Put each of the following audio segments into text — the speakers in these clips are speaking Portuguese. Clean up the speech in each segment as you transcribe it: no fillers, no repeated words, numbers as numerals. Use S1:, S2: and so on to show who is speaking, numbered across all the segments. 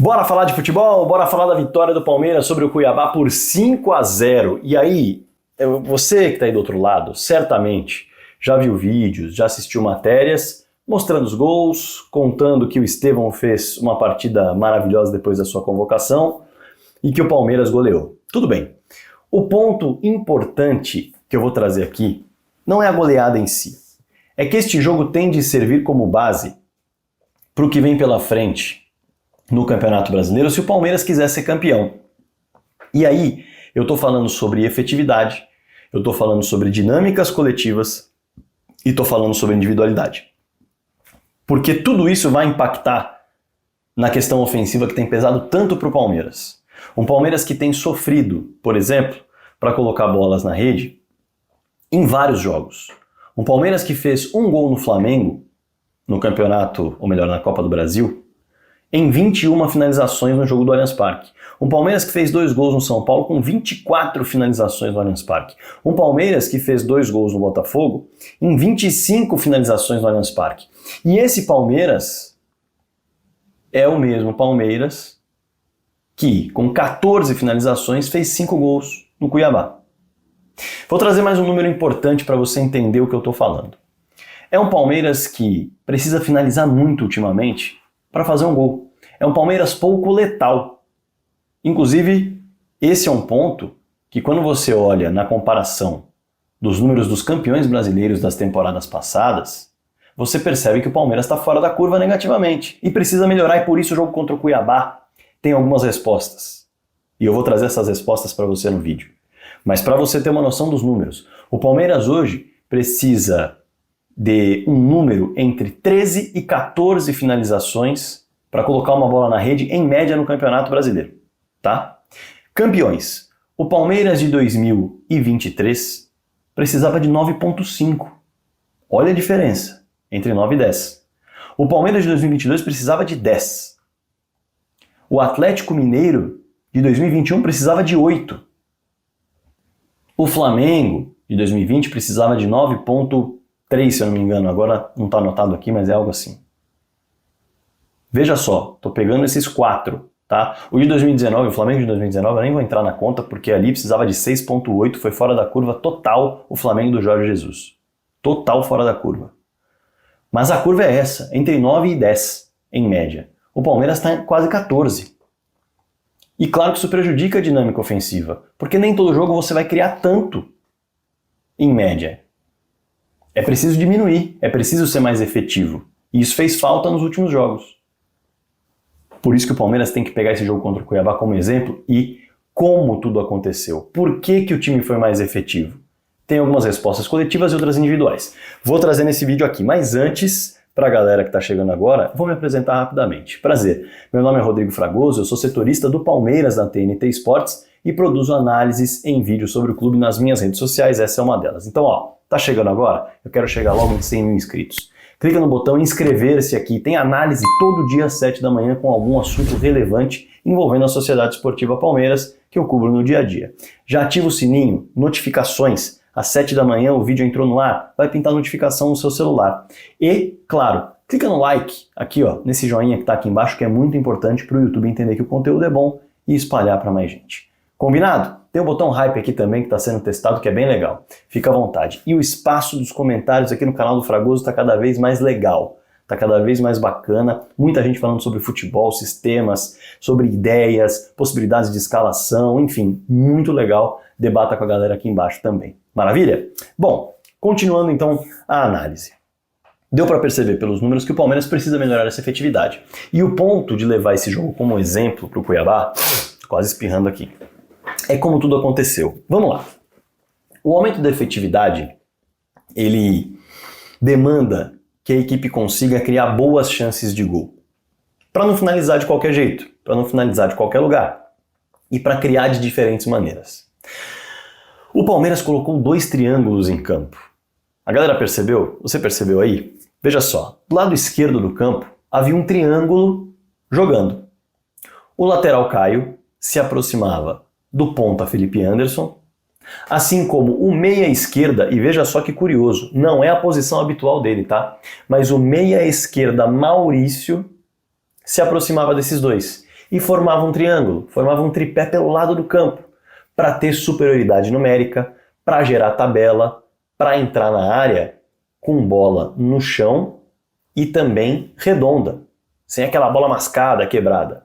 S1: Bora falar de futebol? Bora falar da vitória do Palmeiras sobre o Cuiabá por 5-0. E aí, você que está aí do outro lado, certamente já viu vídeos, já assistiu matérias mostrando os gols, contando que o Estevão fez uma partida maravilhosa depois da sua convocação e que o Palmeiras goleou. Tudo bem. O ponto importante que eu vou trazer aqui não é a goleada em si. É que este jogo tem de servir como base para o que vem pela frente no Campeonato Brasileiro se o Palmeiras quiser ser campeão. E aí, eu estou falando sobre efetividade, eu estou falando sobre dinâmicas coletivas e estou falando sobre individualidade. Porque tudo isso vai impactar na questão ofensiva que tem pesado tanto para o Palmeiras. Um Palmeiras que tem sofrido, por exemplo, para colocar bolas na rede em vários jogos. Um Palmeiras que fez um gol no Flamengo, no campeonato, ou melhor, na Copa do Brasil, em 21 finalizações no jogo do Allianz Parque. Um Palmeiras que fez 2 gols no São Paulo com 24 finalizações no Allianz Parque. Um Palmeiras que fez 2 gols no Botafogo em 25 finalizações no Allianz Parque. E esse Palmeiras é o mesmo Palmeiras que, com 14 finalizações, fez 5 gols no Cuiabá. Vou trazer mais um número importante para você entender o que eu estou falando. É um Palmeiras que precisa finalizar muito ultimamente para fazer um gol. É um Palmeiras pouco letal. Inclusive, esse é um ponto que quando você olha na comparação dos números dos campeões brasileiros das temporadas passadas, você percebe que o Palmeiras está fora da curva negativamente e precisa melhorar, e por isso o jogo contra o Cuiabá tem algumas respostas. E eu vou trazer essas respostas para você no vídeo. Mas para você ter uma noção dos números, o Palmeiras hoje precisa de um número entre 13 e 14 finalizações para colocar uma bola na rede, em média, no Campeonato Brasileiro. Tá? Campeões. O Palmeiras de 2023 precisava de 9,5. Olha a diferença entre 9 e 10. O Palmeiras de 2022 precisava de 10. O Atlético Mineiro de 2021 precisava de 8. O Flamengo de 2020 precisava de 9,3, se eu não me engano. Agora não está anotado aqui, mas é algo assim. Veja só, estou pegando esses 4, tá? O de 2019, o Flamengo de 2019, eu nem vou entrar na conta porque ali precisava de 6,8, foi fora da curva total o Flamengo do Jorge Jesus. Total fora da curva. Mas a curva é essa, entre 9 e 10, em média. O Palmeiras está em quase 14. E claro que isso prejudica a dinâmica ofensiva, porque nem todo jogo você vai criar tanto, em média. É preciso diminuir, é preciso ser mais efetivo. E isso fez falta nos últimos jogos. Por isso que o Palmeiras tem que pegar esse jogo contra o Cuiabá como exemplo e como tudo aconteceu. Por que que o time foi mais efetivo? Tem algumas respostas coletivas e outras individuais. Vou trazer nesse vídeo aqui, mas antes, para a galera que está chegando agora, vou me apresentar rapidamente. Prazer, meu nome é Rodrigo Fragoso, eu sou setorista do Palmeiras na TNT Sports e produzo análises em vídeo sobre o clube nas minhas redes sociais, essa é uma delas. Então, ó, tá chegando agora? Eu quero chegar logo em 100 mil inscritos. Clica no botão inscrever-se aqui, tem análise todo dia às 7 da manhã com algum assunto relevante envolvendo a Sociedade Esportiva Palmeiras que eu cubro no dia a dia. Já ativa o sininho, notificações, às 7 da manhã o vídeo entrou no ar, vai pintar notificação no seu celular. E, claro, clica no like aqui, ó, nesse joinha que tá aqui embaixo, que é muito importante para o YouTube entender que o conteúdo é bom e espalhar para mais gente. Combinado? Tem o botão hype aqui também que está sendo testado, que é bem legal. Fica à vontade. E o espaço dos comentários aqui no canal do Fragoso está cada vez mais legal. Está cada vez mais bacana. Muita gente falando sobre futebol, sistemas, sobre ideias, possibilidades de escalação, enfim, muito legal. Debata com a galera aqui embaixo também. Maravilha? Bom, continuando então a análise. Deu para perceber pelos números que o Palmeiras precisa melhorar essa efetividade. E o ponto de levar esse jogo como exemplo para o Cuiabá, quase espirrando aqui, é como tudo aconteceu. Vamos lá. O aumento da efetividade, ele demanda que a equipe consiga criar boas chances de gol. Para não finalizar de qualquer jeito, para não finalizar de qualquer lugar. E para criar de diferentes maneiras. O Palmeiras colocou 2 triângulos em campo. A galera percebeu? Você percebeu aí? Veja só, do lado esquerdo do campo havia um triângulo jogando. O lateral Caio se aproximava do ponta Felipe Anderson, assim como o meia esquerda, e veja só que curioso, não é a posição habitual dele, tá? Mas o meia esquerda Maurício se aproximava desses dois. e formava um triângulo, formava um tripé pelo lado do campo, para ter superioridade numérica, para gerar tabela, para entrar na área com bola no chão e também redonda, sem aquela bola mascada, quebrada.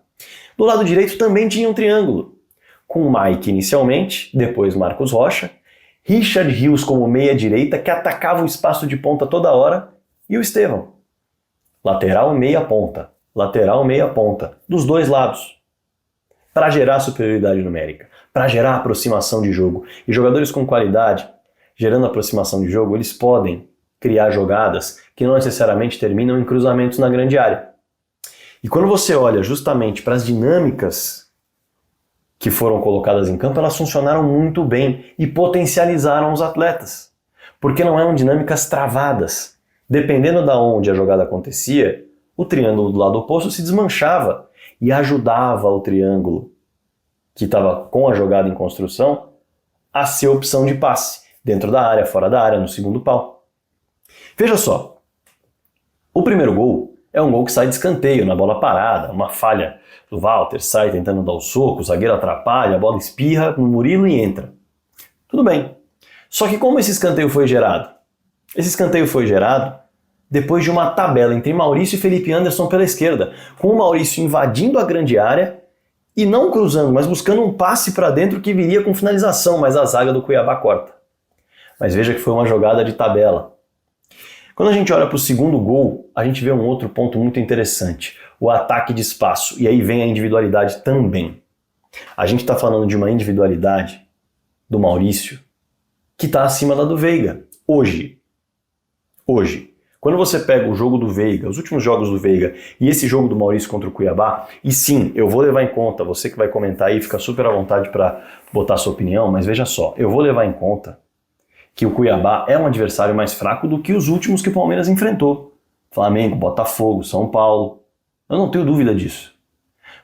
S1: Do lado direito também tinha um triângulo, com Mike inicialmente, depois Marcos Rocha, Richard Rios como meia direita, que atacava o espaço de ponta toda hora, e o Estevão. Lateral meia ponta, dos dois lados, para gerar superioridade numérica, para gerar aproximação de jogo. E jogadores com qualidade, gerando aproximação de jogo, eles podem criar jogadas que não necessariamente terminam em cruzamentos na grande área. E quando você olha justamente para as dinâmicas que foram colocadas em campo, elas funcionaram muito bem e potencializaram os atletas, porque não eram dinâmicas travadas. Dependendo de onde a jogada acontecia, o triângulo do lado oposto se desmanchava e ajudava o triângulo que estava com a jogada em construção a ser opção de passe, dentro da área, fora da área, no segundo pau. Veja só, o primeiro gol é um gol que sai de escanteio, na bola parada, uma falha do Walter, sai tentando dar o soco, o zagueiro atrapalha, a bola espirra no Murilo e entra. Tudo bem. Só que como esse escanteio foi gerado? Esse escanteio foi gerado depois de uma tabela entre Maurício e Felipe Anderson pela esquerda, com o Maurício invadindo a grande área e não cruzando, mas buscando um passe para dentro que viria com finalização, mas a zaga do Cuiabá corta. Mas veja que foi uma jogada de tabela. Quando a gente olha para o segundo gol, a gente vê um outro ponto muito interessante, o ataque de espaço, e aí vem a individualidade também. A gente está falando de uma individualidade do Maurício que está acima da do Veiga, hoje. Quando você pega o jogo do Veiga, os últimos jogos do Veiga e esse jogo do Maurício contra o Cuiabá, e sim, eu vou levar em conta, você que vai comentar aí, fica super à vontade para botar sua opinião, mas veja só, eu vou levar em conta que o Cuiabá é um adversário mais fraco do que os últimos que o Palmeiras enfrentou. Flamengo, Botafogo, São Paulo. Eu não tenho dúvida disso.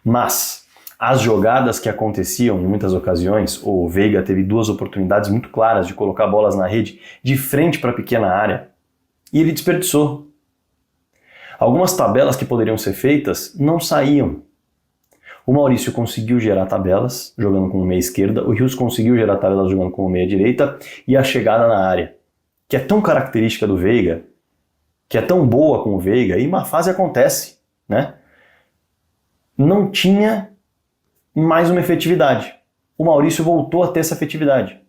S1: Mas as jogadas que aconteciam em muitas ocasiões, o Veiga teve duas oportunidades muito claras de colocar bolas na rede de frente para a pequena área e ele desperdiçou. Algumas tabelas que poderiam ser feitas não saíam. O Maurício conseguiu gerar tabelas jogando com o meia esquerda, o Rios conseguiu gerar tabelas jogando com o meia direita e a chegada na área, que é tão característica do Veiga, que é tão boa com o Veiga, e uma fase acontece, né? Não tinha mais uma efetividade. O Maurício voltou a ter essa efetividade,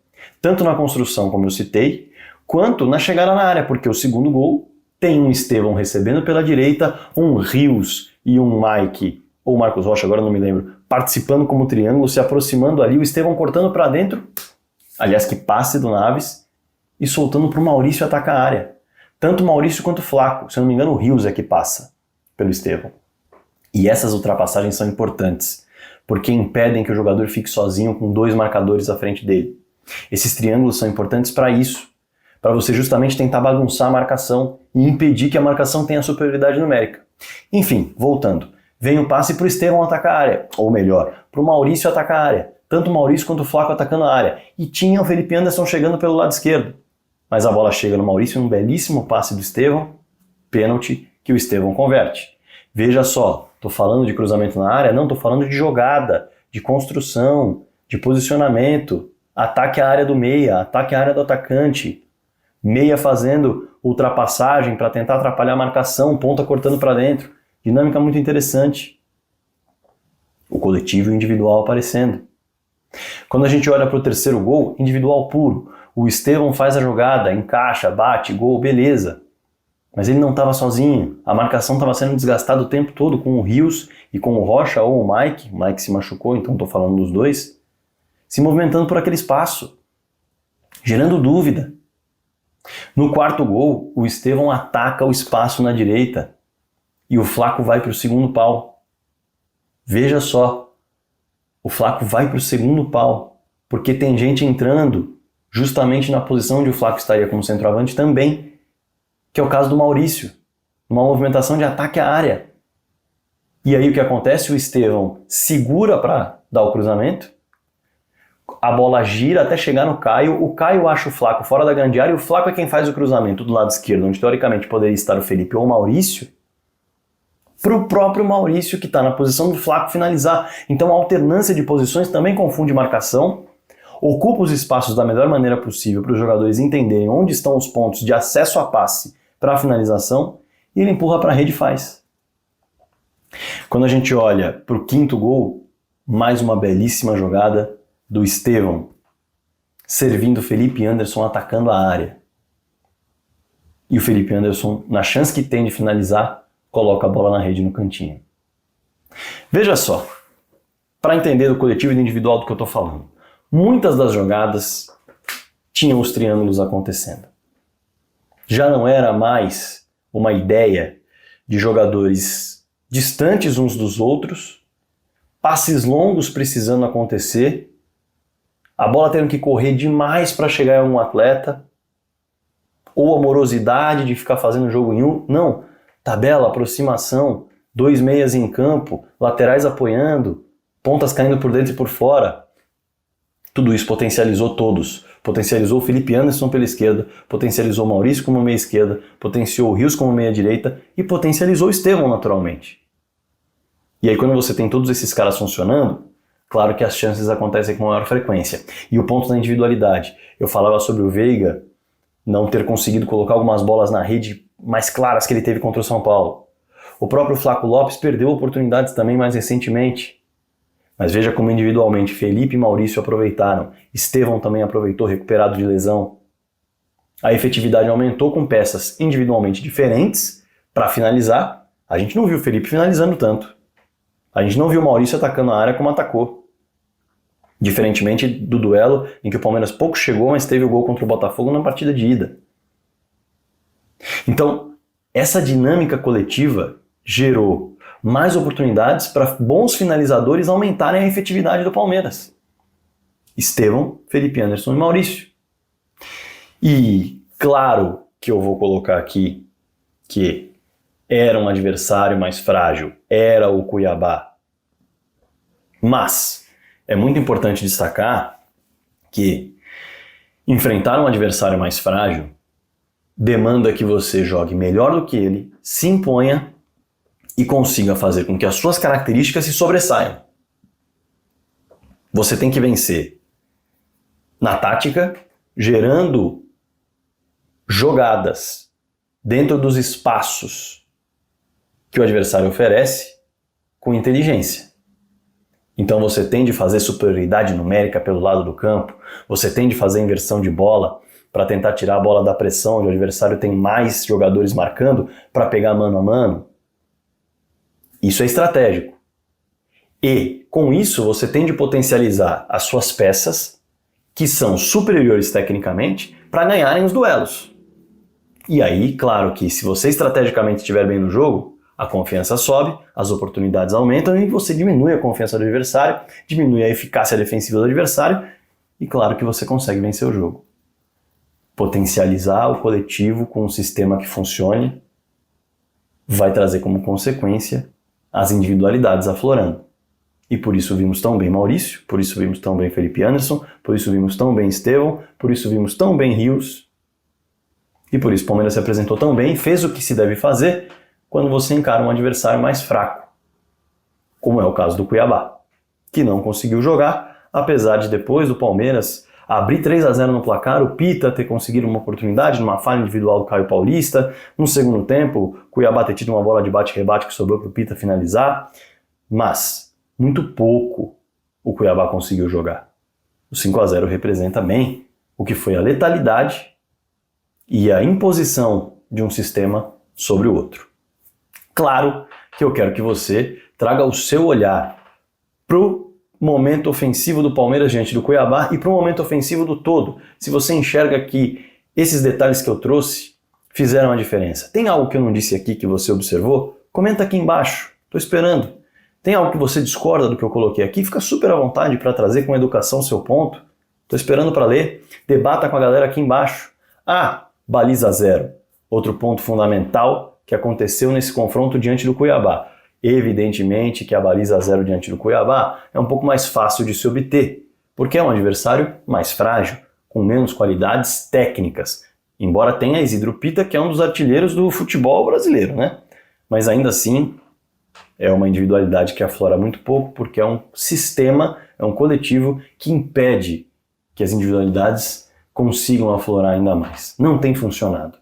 S1: tanto na construção, como eu citei, quanto na chegada na área, porque o segundo gol tem um Estevão recebendo pela direita, um Rios e um Mike, ou Marcos Rocha, agora não me lembro, participando como triângulo, se aproximando ali, o Estevão cortando para dentro, aliás, que passe do Naves, e soltando para o Maurício atacar a área. Tanto o Maurício quanto o Flaco, se eu não me engano o Rios é que passa pelo Estevão. E essas ultrapassagens são importantes, porque impedem que o jogador fique sozinho com dois marcadores à frente dele. Esses triângulos são importantes para isso, para você justamente tentar bagunçar a marcação e impedir que a marcação tenha superioridade numérica. Enfim, voltando. Vem o passe para o Estevão atacar a área, ou melhor, para o Maurício atacar a área. Tanto o Maurício quanto o Flaco atacando a área. E tinha o Felipe Anderson chegando pelo lado esquerdo. Mas a bola chega no Maurício, um belíssimo passe do Estevão, pênalti que o Estevão converte. Veja só, estou falando de cruzamento na área? Não, estou falando de jogada, de construção, de posicionamento, ataque à área do meia, ataque à área do atacante, meia fazendo ultrapassagem para tentar atrapalhar a marcação, ponta cortando para dentro. Dinâmica muito interessante. O coletivo e o individual aparecendo. Quando a gente olha para o terceiro gol, individual puro. O Estevão faz a jogada, encaixa, bate, gol, beleza. Mas ele não estava sozinho. A marcação estava sendo desgastada o tempo todo com o Rios e com o Rocha ou o Mike. O Mike se machucou, então estou falando dos dois. Se movimentando por aquele espaço. Gerando dúvida. No quarto gol, o Estevão ataca o espaço na direita. E o Flaco vai para o segundo pau. Veja só, o Flaco vai para o segundo pau, porque tem gente entrando justamente na posição onde o Flaco estaria como centroavante também, que é o caso do Maurício, uma movimentação de ataque à área. E aí o que acontece? O Estevão segura para dar o cruzamento, a bola gira até chegar no Caio, o Caio acha o Flaco fora da grande área e o Flaco é quem faz o cruzamento do lado esquerdo, onde teoricamente poderia estar o Felipe ou o Maurício, para o próprio Maurício, que está na posição do Flaco, finalizar. Então a alternância de posições também confunde marcação, ocupa os espaços da melhor maneira possível para os jogadores entenderem onde estão os pontos de acesso a passe para a finalização, e ele empurra para a rede e faz. Quando a gente olha para o quinto gol, mais uma belíssima jogada do Estevão, servindo Felipe Anderson, atacando a área. E o Felipe Anderson, na chance que tem de finalizar, coloca a bola na rede no cantinho. Veja só, para entender do coletivo e do individual do que eu estou falando, muitas das jogadas tinham os triângulos acontecendo. Já não era mais uma ideia de jogadores distantes uns dos outros, passes longos precisando acontecer, a bola tendo que correr demais para chegar a um atleta, ou a morosidade de ficar fazendo jogo em um. Não, tabela, aproximação, 2 meias em campo, laterais apoiando, pontas caindo por dentro e por fora. Tudo isso potencializou todos. Potencializou o Felipe Anderson pela esquerda, potencializou o Maurício como meia esquerda, potenciou o Rios como meia direita e potencializou o Estevão naturalmente. E aí quando você tem todos esses caras funcionando, claro que as chances acontecem com maior frequência. E o ponto da individualidade. Eu falava sobre o Veiga não ter conseguido colocar algumas bolas na rede mais claras que ele teve contra o São Paulo. O próprio Flaco Lopes perdeu oportunidades também mais recentemente. Mas veja como individualmente Felipe e Maurício aproveitaram. Estevão também aproveitou, recuperado de lesão. A efetividade aumentou com peças individualmente diferentes. Para finalizar, a gente não viu o Felipe finalizando tanto. A gente não viu o Maurício atacando a área como atacou. Diferentemente do duelo em que o Palmeiras pouco chegou, mas teve o gol contra o Botafogo na partida de ida. Então, essa dinâmica coletiva gerou mais oportunidades para bons finalizadores aumentarem a efetividade do Palmeiras. Estevão, Felipe Anderson e Maurício. E claro que eu vou colocar aqui que era um adversário mais frágil, era o Cuiabá. Mas é muito importante destacar que enfrentar um adversário mais frágil demanda que você jogue melhor do que ele, se imponha e consiga fazer com que as suas características se sobressaiam. Você tem que vencer na tática, gerando jogadas dentro dos espaços que o adversário oferece com inteligência. Então você tem de fazer superioridade numérica pelo lado do campo, você tem de fazer inversão de bola para tentar tirar a bola da pressão, onde o adversário tem mais jogadores marcando para pegar mano a mano. Isso é estratégico. E, com isso, você tem de potencializar as suas peças, que são superiores tecnicamente, para ganharem os duelos. E aí, claro que se você estrategicamente estiver bem no jogo, a confiança sobe, as oportunidades aumentam e você diminui a confiança do adversário, diminui a eficácia defensiva do adversário e claro que você consegue vencer o jogo. Potencializar o coletivo com um sistema que funcione vai trazer como consequência as individualidades aflorando. E por isso vimos tão bem Maurício, por isso vimos tão bem Felipe Anderson, por isso vimos tão bem Estevão, por isso vimos tão bem Rios. E por isso o Palmeiras se apresentou tão bem, fez o que se deve fazer quando você encara um adversário mais fraco, como é o caso do Cuiabá, que não conseguiu jogar, apesar de depois do Palmeiras abrir 3-0 no placar, o Pita ter conseguido uma oportunidade numa falha individual do Caio Paulista, no segundo tempo, o Cuiabá ter tido uma bola de bate-rebate que sobrou para o Pita finalizar, mas muito pouco o Cuiabá conseguiu jogar. O 5-0 representa bem o que foi a letalidade e a imposição de um sistema sobre o outro. Claro que eu quero que você traga o seu olhar pro momento ofensivo do Palmeiras diante do Cuiabá e pro momento ofensivo do todo. Se você enxerga que esses detalhes que eu trouxe fizeram a diferença. Tem algo que eu não disse aqui que você observou? Comenta aqui embaixo. Estou esperando. Tem algo que você discorda do que eu coloquei aqui? Fica super à vontade para trazer com educação seu ponto. Estou esperando para ler. Debata com a galera aqui embaixo. Ah, baliza zero. Outro ponto fundamental que aconteceu nesse confronto diante do Cuiabá. Evidentemente que a baliza zero diante do Cuiabá é um pouco mais fácil de se obter, porque é um adversário mais frágil, com menos qualidades técnicas. Embora tenha Isidro Pita, que é um dos artilheiros do futebol brasileiro, né? Mas ainda assim, é uma individualidade que aflora muito pouco, porque é um sistema, é um coletivo que impede que as individualidades consigam aflorar ainda mais. Não tem funcionado.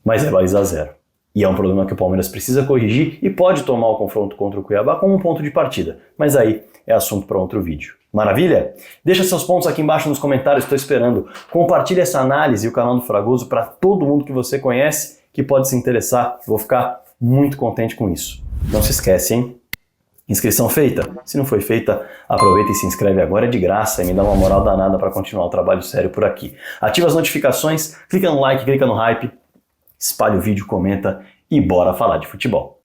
S1: Mas é baliza zero. E é um problema que o Palmeiras precisa corrigir e pode tomar o confronto contra o Cuiabá como um ponto de partida. Mas aí é assunto para outro vídeo. Maravilha? Deixa seus pontos aqui embaixo nos comentários, estou esperando. Compartilhe essa análise e o canal do Fragoso para todo mundo que você conhece que pode se interessar. Vou ficar muito contente com isso. Não se esquece, hein? Inscrição feita? Se não foi feita, aproveita e se inscreve agora, é de graça e me dá uma moral danada para continuar o trabalho sério por aqui. Ativa as notificações, clica no like, clica no hype, espalha o vídeo, comenta e bora falar de futebol.